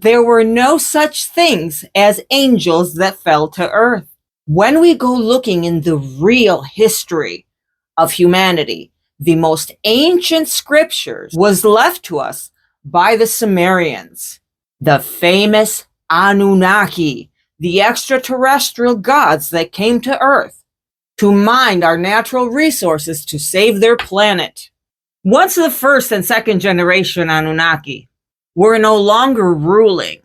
there were no such things as angels that fell to earth. When we go looking in the real history of humanity, the most ancient scriptures was left to us by the Sumerians, the famous Anunnaki, the extraterrestrial gods that came to Earth to mine our natural resources to save their planet. Once the first and second generation Anunnaki were no longer ruling,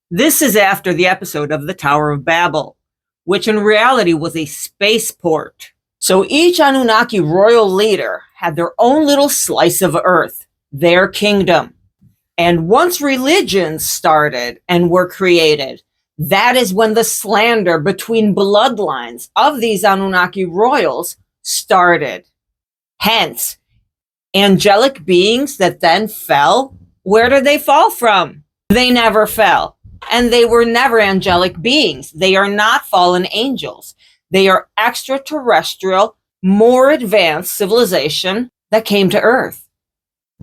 this is after the episode of the Tower of Babel, which in reality was a spaceport. So each Anunnaki royal leader had their own little slice of Earth, their kingdom. And once religions started and were created, that is when the slander between bloodlines of these Anunnaki royals started. Hence, angelic beings that then fell, where did they fall from? They never fell. And they were never angelic beings. They are not fallen angels. They are extraterrestrial, more advanced civilization that came to Earth.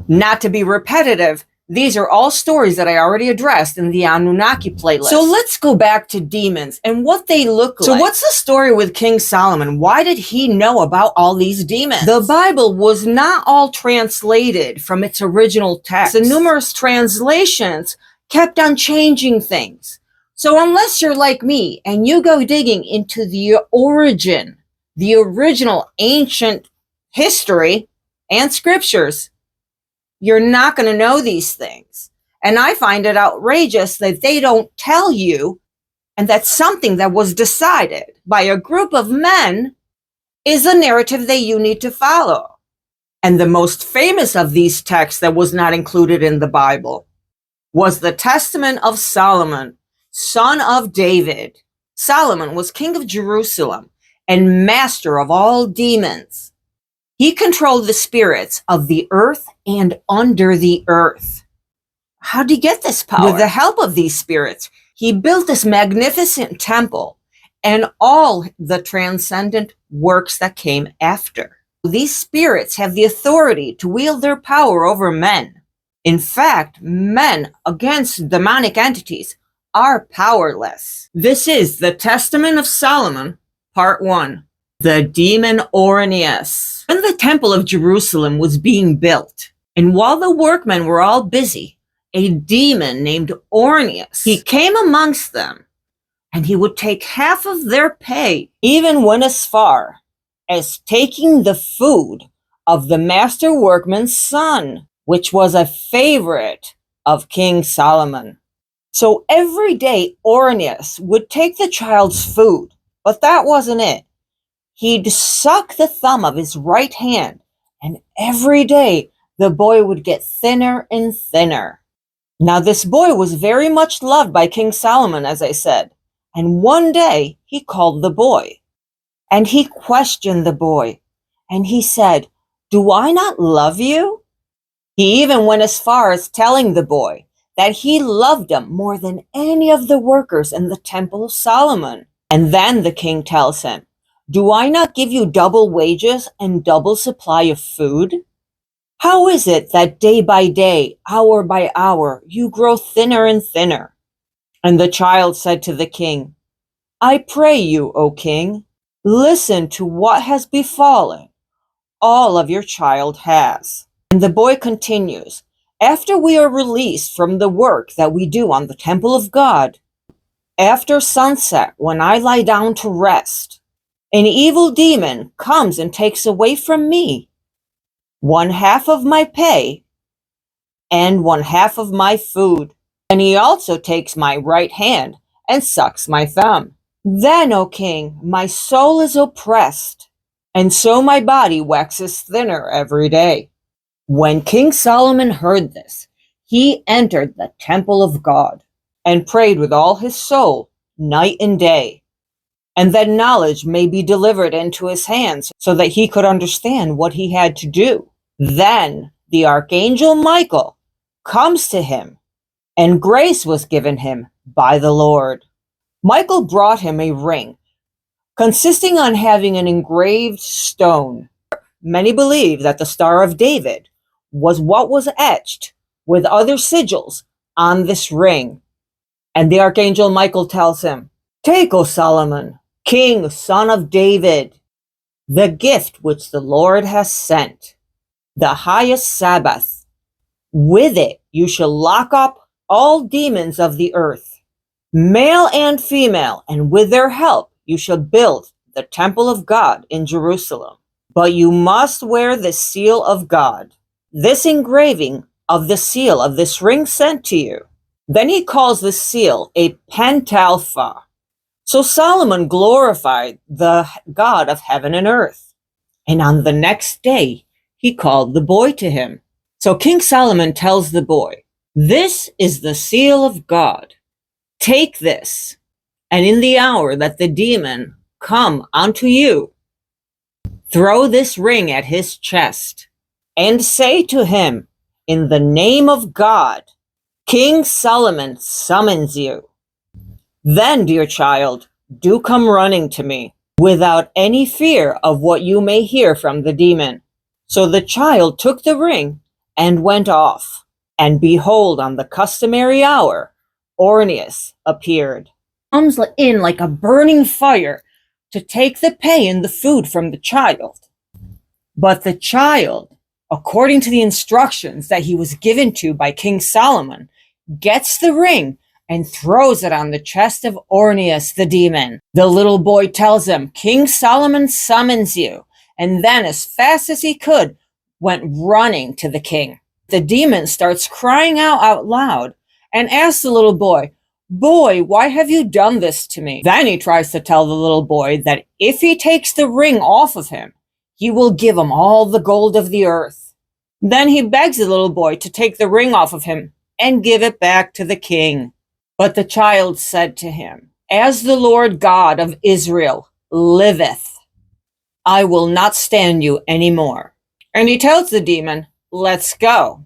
Not to be repetitive, these are all stories that I already addressed in the Anunnaki playlist. So let's go back to demons and what they look like. So what's the story with King Solomon? Why did he know about all these demons? The Bible was not all translated from its original text. The numerous translations kept on changing things. So unless you're like me and you go digging into the origin, the original ancient history and scriptures, you're not going to know these things. And I find it outrageous that they don't tell you, and that something that was decided by a group of men is a narrative that you need to follow. And the most famous of these texts that was not included in the Bible was the Testament of Solomon, son of David. Solomon was king of Jerusalem and master of all demons. He controlled the spirits of the earth and under the earth. How did he get this power? With the help of these spirits, he built this magnificent temple and all the transcendent works that came after. These spirits have the authority to wield their power over men. In fact, men against demonic entities are powerless. This is the Testament of Solomon, Part 1. The demon Ornius. When the temple of Jerusalem was being built, and while the workmen were all busy, a demon named Ornius, he came amongst them, and he would take half of their pay, even went as far as taking the food of the master workman's son, which was a favorite of King Solomon. So every day Ornius would take the child's food, but that wasn't it. He'd suck the thumb of his right hand, and every day the boy would get thinner and thinner. Now this boy was very much loved by King Solomon, as I said, and one day he called the boy, and he questioned the boy, and he said, "Do I not love you?" He even went as far as telling the boy that he loved him more than any of the workers in the Temple of Solomon. And then the king tells him, "Do I not give you double wages and double supply of food? How is it that day by day, hour by hour, you grow thinner and thinner?" And the child said to the king, "I pray you, O king, listen to what has befallen. All of your child has." And the boy continues, "After we are released from the work that we do on the temple of God, after sunset, when I lie down to rest, an evil demon comes and takes away from me 1/2 of my pay and 1/2 of my food. And he also takes my right hand and sucks my thumb. Then, O king, my soul is oppressed, and so my body waxes thinner every day." When King Solomon heard this, he entered the temple of God and prayed with all his soul, night and day, and that knowledge may be delivered into his hands so that he could understand what he had to do. Then the archangel Michael comes to him, and grace was given him by the Lord. Michael brought him a ring consisting on having an engraved stone. Many believe that the Star of David was what was etched with other sigils on this ring. And the archangel Michael tells him, "Take, O Solomon, king, son of David, the gift which the Lord has sent, the highest Sabbath. With it you shall lock up all demons of the earth, male and female, and with their help you shall build the temple of God in Jerusalem. But you must wear the seal of God, this engraving of the seal of this ring sent to you." Then he calls the seal a pentalpha. So Solomon glorified the God of heaven and earth. And on the next day, he called the boy to him. So King Solomon tells the boy, "This is the seal of God. Take this, and in the hour that the demon come unto you, throw this ring at his chest, and say to him, in the name of God, King Solomon summons you. Then, dear child, do come running to me, without any fear of what you may hear from the demon." So the child took the ring and went off. And behold, on the customary hour, Orneus appeared. Comes in like a burning fire to take the pay and the food from the child. But the child, according to the instructions that he was given to by King Solomon, gets the ring and throws it on the chest of Orneus the demon. The little boy tells him, "King Solomon summons you," and then as fast as he could, went running to the king. The demon starts crying out loud and asks the little boy, "Boy, why have you done this to me?" Then he tries to tell the little boy that if he takes the ring off of him, he will give him all the gold of the earth. Then he begs the little boy to take the ring off of him and give it back to the king. But the child said to him, "As the Lord God of Israel liveth, I will not stand you any more." And he tells the demon, "Let's go."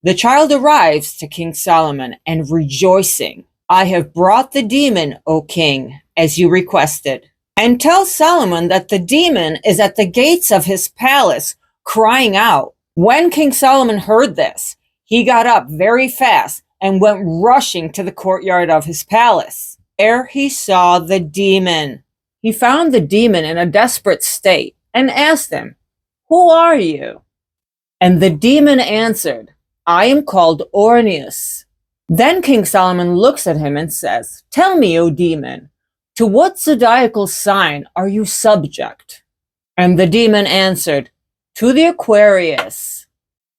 The child arrives to King Solomon and rejoicing, "I have brought the demon, O king, as you requested," and tells Solomon that the demon is at the gates of his palace crying out. When King Solomon heard this, he got up very fast and went rushing to the courtyard of his palace. There he saw the demon. He found the demon in a desperate state and asked him, "Who are you?" And the demon answered, "I am called Orneus." Then King Solomon looks at him and says, "Tell me, O demon, to what zodiacal sign are you subject?" And the demon answered, "To the Aquarius.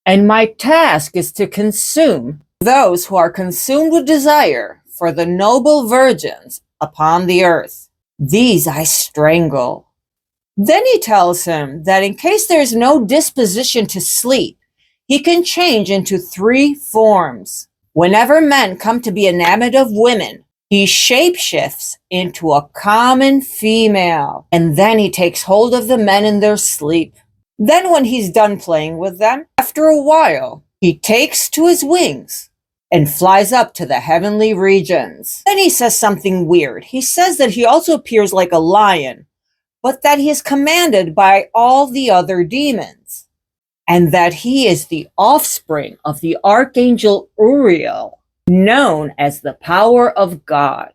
And my task is to consume those who are consumed with desire for the noble virgins upon the earth. These I strangle." Then he tells him that in case there is no disposition to sleep, he can change into 3 forms. Whenever men come to be enamored of women, he shapeshifts into a common female, and then he takes hold of the men in their sleep. Then when he's done playing with them, after a while, he takes to his wings and flies up to the heavenly regions. Then he says something weird. He says that he also appears like a lion, but that he is commanded by all the other demons, and that he is the offspring of the archangel Uriel, known as the power of God.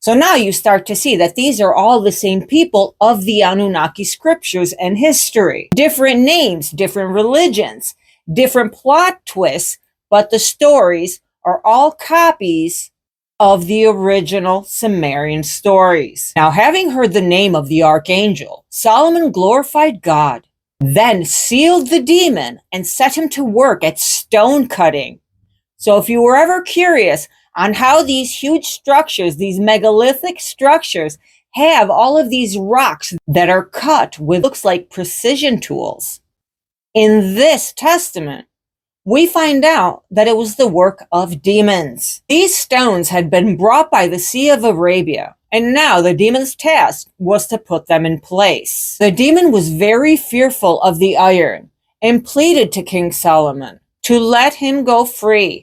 So now you start to see that these are all the same people of the Anunnaki scriptures and history. Different names, different religions, different plot twists, but the stories are all copies of the original Sumerian stories. Now, having heard the name of the archangel, Solomon glorified God, then sealed the demon and set him to work at stone cutting. So if you were ever curious on how these huge structures, these megalithic structures, have all of these rocks that are cut with looks like precision tools, in this testament, we find out that it was the work of demons. These stones had been brought by the Sea of Arabia, and now the demon's task was to put them in place. The demon was very fearful of the iron and pleaded to King Solomon to let him go free.